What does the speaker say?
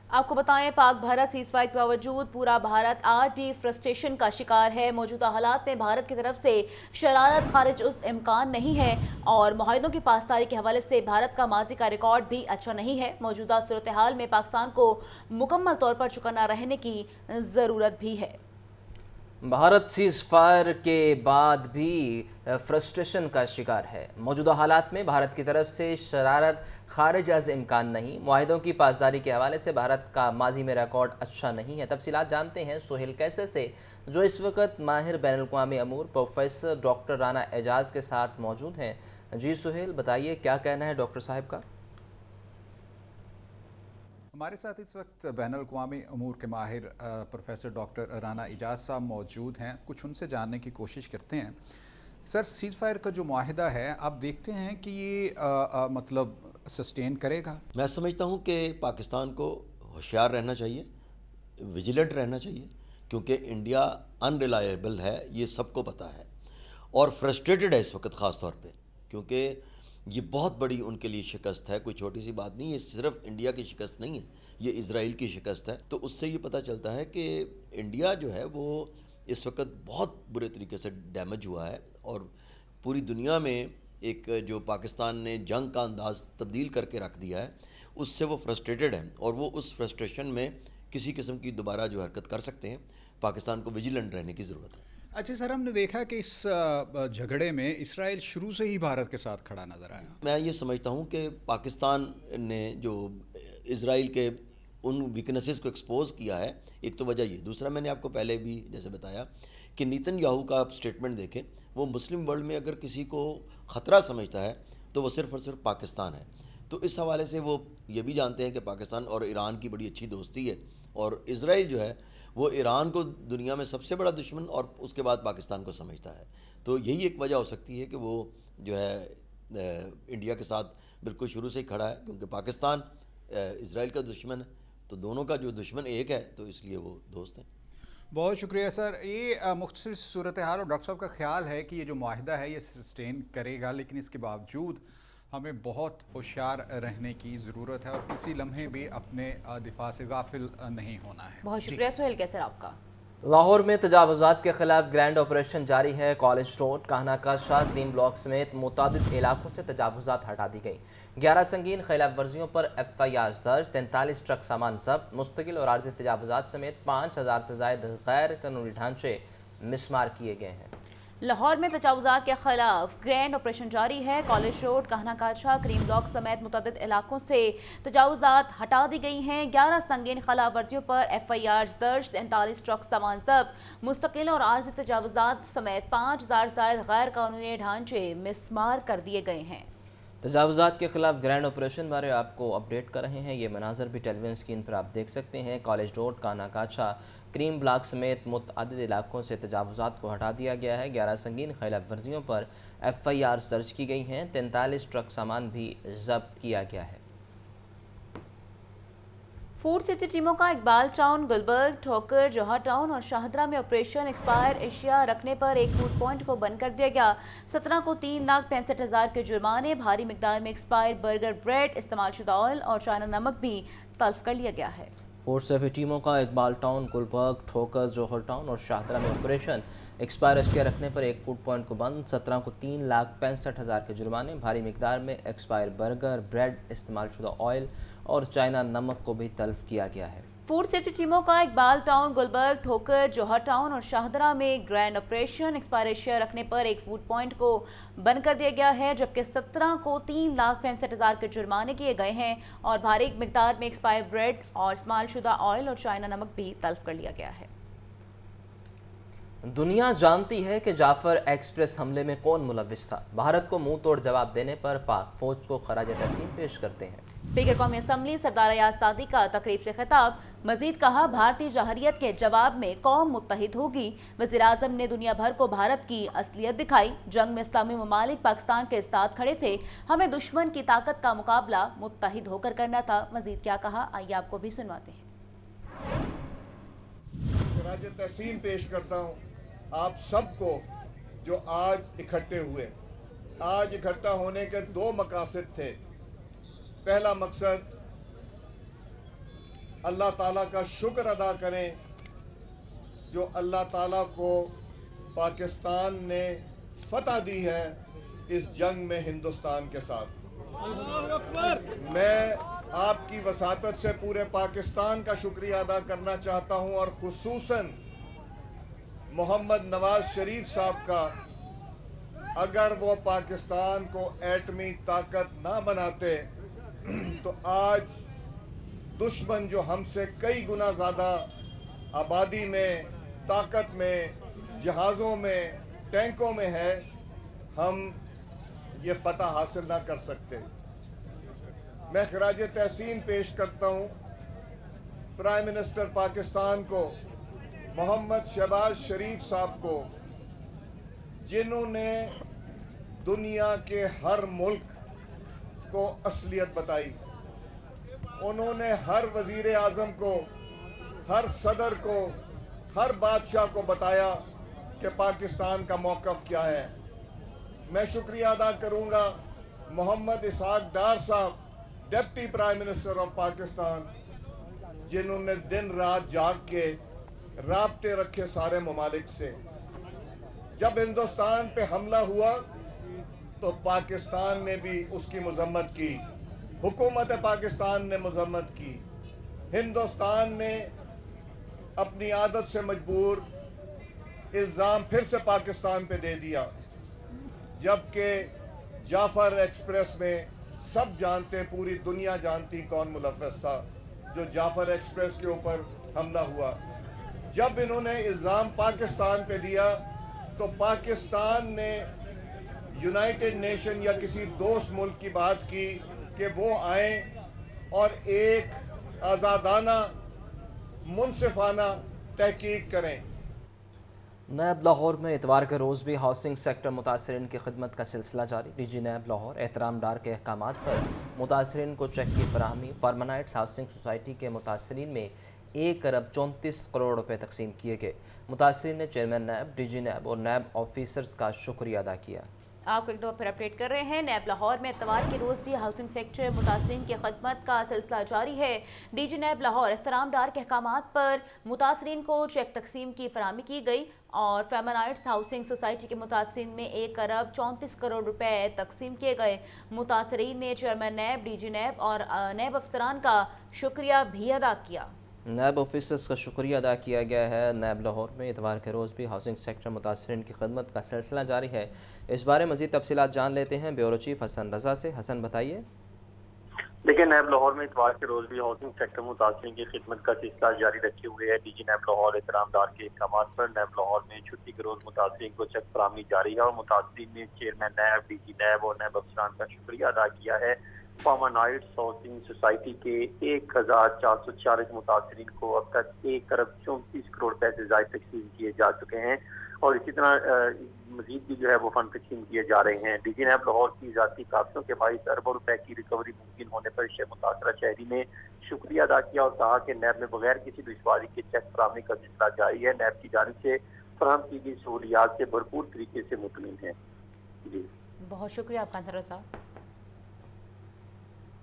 आपको बताएं, पाक भारत सीजफायर के बावजूद पूरा भारत आज भी फ्रस्ट्रेशन का शिकार है। मौजूदा हालात में भारत की तरफ से शरारत खारिज उस इम्कान नहीं है और मुआहदों की पासदारी के हवाले से भारत का माजी का रिकॉर्ड भी अच्छा नहीं है। मौजूदा सूरत हाल में पाकिस्तान को मुकम्मल तौर पर चौकन्ना रहने की ज़रूरत भी है। भारत सीज फायर के बाद भी फ्रस्ट्रेशन का शिकार है। मौजूदा हालात में भारत की तरफ से शरारत खारिज अज इम्कान नहीं। मुआहिदों की पासदारी के हवाले से भारत का माजी में रिकॉर्ड अच्छा नहीं है। तफसीलात जानते हैं सोहेल कैसे से, जो इस वक्त माहिर बैनुल अक़वामी अमूर प्रोफेसर डॉक्टर राना एजाज के साथ मौजूद हैं। जी सोहेल, बताइए क्या कहना है डॉक्टर साहब का। हमारे साथ इस वक्त बैनुल अक़वामी अमूर के माहिर प्रोफेसर डॉक्टर राना एजाज साहब मौजूद हैं। कुछ उनसे जानने की कोशिश करते हैं। सर, सीज़ फायर का जो मुआहिदा है, आप देखते हैं कि ये मतलब सस्टेन करेगा? मैं समझता हूँ कि पाकिस्तान को होशियार रहना चाहिए, विजिलेंट रहना चाहिए, क्योंकि इंडिया अनरिलायबल है, ये सबको पता है और फ्रस्ट्रेटेड है इस वक्त ख़ास तौर पे, क्योंकि ये बहुत बड़ी उनके लिए शिकस्त है। कोई छोटी सी बात नहीं, ये सिर्फ इंडिया की शिकस्त नहीं है, ये इज़राइल की शिकस्त है। तो उससे ये पता चलता है कि इंडिया जो है वो इस वक्त बहुत बुरे तरीके से डैमेज हुआ है और पूरी दुनिया में एक जो पाकिस्तान ने जंग का अंदाज़ तब्दील करके रख दिया है, उससे वो फ्रस्ट्रेटेड है और वो उस फ्रस्ट्रेशन में किसी किस्म की दोबारा जो हरकत कर सकते हैं। पाकिस्तान को विजिलेंट रहने की ज़रूरत है। अच्छा सर, हमने देखा कि इस झगड़े में इसराइल शुरू से ही भारत के साथ खड़ा नज़र आया। मैं ये समझता हूँ कि पाकिस्तान ने जो इसराइल के उन वीकनेसेस को एक्सपोज किया है, एक तो वजह ये, दूसरा मैंने आपको पहले भी जैसे बताया कि नेतन्याहू का आप स्टेटमेंट देखें, वो मुस्लिम वर्ल्ड में अगर किसी को ख़तरा समझता है तो वो सिर्फ़ और सिर्फ पाकिस्तान है। तो इस हवाले से वो ये भी जानते हैं कि पाकिस्तान और ईरान की बड़ी अच्छी दोस्ती है और इसराइल जो है वो ईरान को दुनिया में सबसे बड़ा दुश्मन और उसके बाद पाकिस्तान को समझता है। तो यही एक वजह हो सकती है कि वो जो है इंडिया के साथ बिल्कुल शुरू से ही खड़ा है, क्योंकि पाकिस्तान इसराइल का दुश्मन है, तो दोनों का जो दुश्मन एक है, तो इसलिए वो दोस्त हैं। बहुत शुक्रिया सर। ये मुख्तसर सूरत हाल और डॉक्टर साहब का ख्याल है कि ये जो मुआहिदा है ये सस्टेन करेगा, लेकिन इसके बावजूद हमें बहुत होशियार रहने की ज़रूरत है और किसी लम्हे भी अपने दिफा से गाफिल नहीं होना है। बहुत शुक्रिया सोहेल कैसर आपका। लाहौर में तजावुज़ात के खिलाफ ग्रैंड ऑपरेशन जारी है। कॉलेज रोड, कान्हा काशा, ग्रीन ब्लॉक समेत मुतादिद इलाकों से तजावुज़ात हटा दी गई। 11 संगीन खिलाफ वर्जियों पर FIR दर्ज, 43 ट्रक सामान जब्त, मुस्तकिल और आर्जी तजावुज़ात समेत 5000 से ज़ायद गैर कानूनी ढांचे मिसमार किए गए हैं। लाहौर में तजावुज़ात के खिलाफ ग्रैंड ऑपरेशन जारी है। कॉलेज रोड, कान्हा काशा, क्रीम ब्लॉक समेत मुतअद्दिद इलाकों से तजावुज़ात हटा दी गई हैं। 11 संगीन खिलाफ वर्जियों पर FIR दर्ज, 43 ट्रक सामान जब्त, मुस्तकिल और आर्जी तजावुज़ात समेत 5000 ज़ायद गैर कानूनी ढांचे मिसमार कर दिए गए हैं। तजावुज़ात के खिलाफ ग्रैंड ऑपरेशन बारे आपको अपडेट कर रहे हैं। ये मनाजर भी टेलीविजन स्क्रीन पर आप देख सकते हैं। कॉलेज रोड, कान्हा काशा, क्रीम ब्लॉक समेत मुतअद्दिद इलाकों से तजावुज़ात को हटा दिया गया है। 11 संगीन खिलाफ वर्जियों पर FIR दर्ज की गई हैं। 43 ट्रक सामान भी जब्त किया गया है। फूड सेफ्टी टीमों का इकबाल टाउन, गुलबर्ग, ठोकर, जौहर टाउन और शाहदरा में ऑपरेशन एक्सपायर एशिया रखने पर एक फूड पॉइंट को बंद कर दिया गया। 17 को 3,65,000 के जुर्माने, भारी मिकदार में एक्सपायर बर्गर ब्रेड, इस्तेमाल शुदा ऑयल और चाइना नमक भी तल्फ कर लिया गया है। फूड सेफ्टी टीमों का इकबाल टाउन, गुलबर्ग, ठोकर, जौहर टाउन और शाहदरा में ऑपरेशन एक्सपायर अशिया रखने पर एक फूड पॉइंट को बंद, 17 को 3,65,000 के जुर्माने, भारी मिकदार में एक्सपायर बर्गर ब्रेड, इस्तेमाल शुदा ऑयल और चाइना नमक को भी तल्फ किया गया है। फूड सेफ्टी टीमों का इकबाल टाउन, गुलबर्ग, ठोकर, जौहर टाउन और शाहदरा में ग्रैंड ऑपरेशन एक्सपायर एशिया रखने पर एक फूड पॉइंट को बंद कर दिया गया है, जबकि 17 को 3,65,000 के जुर्माने किए गए हैं और भारी मिकदार में एक्सपायर ब्रेड और इस्तेमाल शुदा ऑयल और चाइना नमक भी तल्फ कर लिया गया है। दुनिया जानती है कि जाफर एक्सप्रेस हमले में कौन मुलव्विस था। भारत को मुंह तोड़ जवाब देने पर पाक फौज को खराज तहसीन पेश करते हैं। स्पीकर कौमी असम्बली सरदार अयाज सादी का तकरीब से खिताब, मजीद कहा भारतीय जहरियत के जवाब में कौम मुत्तहिद होगी। वज़ीर आज़म ने दुनिया भर को भारत की असलियत दिखाई। जंग में इस्लामी ममालिक पाकिस्तान के साथ खड़े थे, हमें दुश्मन की ताकत का मुकाबला मुत्तहिद होकर करना था। मजीद क्या कहा, आइए आपको भी सुनवाते हैं। खराज तहसीन पेश करता हूँ आप सबको जो आज इकट्ठे हुए। आज इकट्ठा होने के दो मकासद थे। पहला मकसद अल्लाह ताला का शुक्र अदा करें जो अल्लाह ताला को पाकिस्तान ने फतह दी है इस जंग में हिंदुस्तान के साथ। मैं आपकी वसातत से पूरे पाकिस्तान का शुक्रिया अदा करना चाहता हूं और खुसूसन मोहम्मद नवाज शरीफ साहब का। अगर वो पाकिस्तान को एटमी ताकत ना बनाते तो आज दुश्मन जो हमसे कई गुना ज़्यादा आबादी में, ताकत में, जहाज़ों में, टैंकों में है, हम ये फतह हासिल ना कर सकते। मैं खराज तहसीन पेश करता हूँ प्राइम मिनिस्टर पाकिस्तान को, मोहम्मद शहबाज शरीफ साहब को, जिन्होंने दुनिया के हर मुल्क को असलियत बताई। उन्होंने हर वजीर आज़म को, हर सदर को, हर बादशाह को बताया कि पाकिस्तान का मौक़िफ़ क्या है। मैं शुक्रिया अदा करूँगा मोहम्मद इसहाक डार साहब, deputy prime minister of Pakistan, जिन्होंने दिन रात जाग के राब्ते रखे सारे ममालिक से। जब हिंदुस्तान पे हमला हुआ तो पाकिस्तान ने भी उसकी मजम्मत की, हुकूमत पाकिस्तान ने मजम्मत की। हिंदुस्तान ने अपनी आदत से मजबूर इल्ज़ाम फिर से पाकिस्तान पे दे दिया, जबकि जाफर एक्सप्रेस में सब जानते, पूरी दुनिया जानती कौन मुलव्वस था जो जाफर एक्सप्रेस के ऊपर हमला हुआ। जब इन्होंने इल्ज़ाम पाकिस्तान पे दिया तो पाकिस्तान ने यूनाइटेड नेशन या किसी दोस्त मुल्क की बात की कि वो आए और एक आज़ादाना, मुनसिफाना तहकीक करें। नैब लाहौर में इतवार के रोज़ भी हाउसिंग सेक्टर मुतासरीन की खिदमत का सिलसिला जारी। डीजी नैब लाहौर एहतराम डार के अहकामात पर मुतासरीन को चेक की फराहमी। फार्मानाइट्स हाउसिंग सोसाइटी के मुतासरीन में 1 अरब 34 करोड़ रुपए तकसीम किए गए। मुतासरीन ने चेयरमैन नैब, डीजी नैब और नैब ऑफिसर्स का शुक्रिया अदा किया। आपको एक दफ़ा फिर अपडेट कर रहे हैं। नैब लाहौर में इतवार के रोज़ भी हाउसिंग सेक्टर मुतासरीन की खदमत का सिलसिला जारी है। डीजी नैब लाहौर एहतराम डार के अहकामात पर मुतासरीन को चेक तकसीम की फराहमी की गई और फेमनाइट्स हाउसिंग सोसाइटी के मुतासरीन में 1 अरब 34 करोड़ रुपए तकसीम किए गए। मुतासरीन ने चेयरमैन नैब, डीजी नैब और नैब अफसरान का शुक्रिया भी अदा किया। नैब ऑफिसर्स का शुक्रिया अदा किया गया है। नैब लाहौर में इतवार के रोज़ भी हाउसिंग सेक्टर मुतासरीन की खदमत का सिलसिला जारी है। इस बारे मज़ीद तफसीलात जान लेते हैं ब्यूरो चीफ हसन रज़ा से। हसन, बताइए। देखिए, नैब लाहौर में इतवार के रोज़ भी हाउसिंग सेक्टर मुतासरीन की खिदमत का सिलसिला जारी रखे हुए है। डीजी नैब लाहौर एहतराम डार के अहकामात पर नैब लाहौर में छुट्टी के रोज़ मुतासरीन को चेक फराहमी जारी है और मुतासरीन ने चेयरमैन नैब, डीजी नैब और नैब अफसरान का शुक्रिया अदा किया है। फार्मानाइट्स हाउसिंग सोसाइटी के 1440 मुतासरीन को अब तक 1 अरब 34 करोड़ पैसे जायद तकसीम किए जा चुके हैं और इसी तरह मजीद भी जो है वो फंड तकसीम किए जा रहे हैं। डीजी नैब लाहौर की ज़ाती कागजों के 22 अरबों रुपए की रिकवरी मुमकिन होने पर मुतासरा शहरी ने शुक्रिया अदा किया और कहा कि नैब में बगैर किसी दुश्वारी के चेक फराहमी का सिलसिला जारी है। नैब की जानिब से फराहम की गई सहूलियात से भरपूर तरीके से मुतमिन है। जी, बहुत शुक्रिया आपका सर साहब।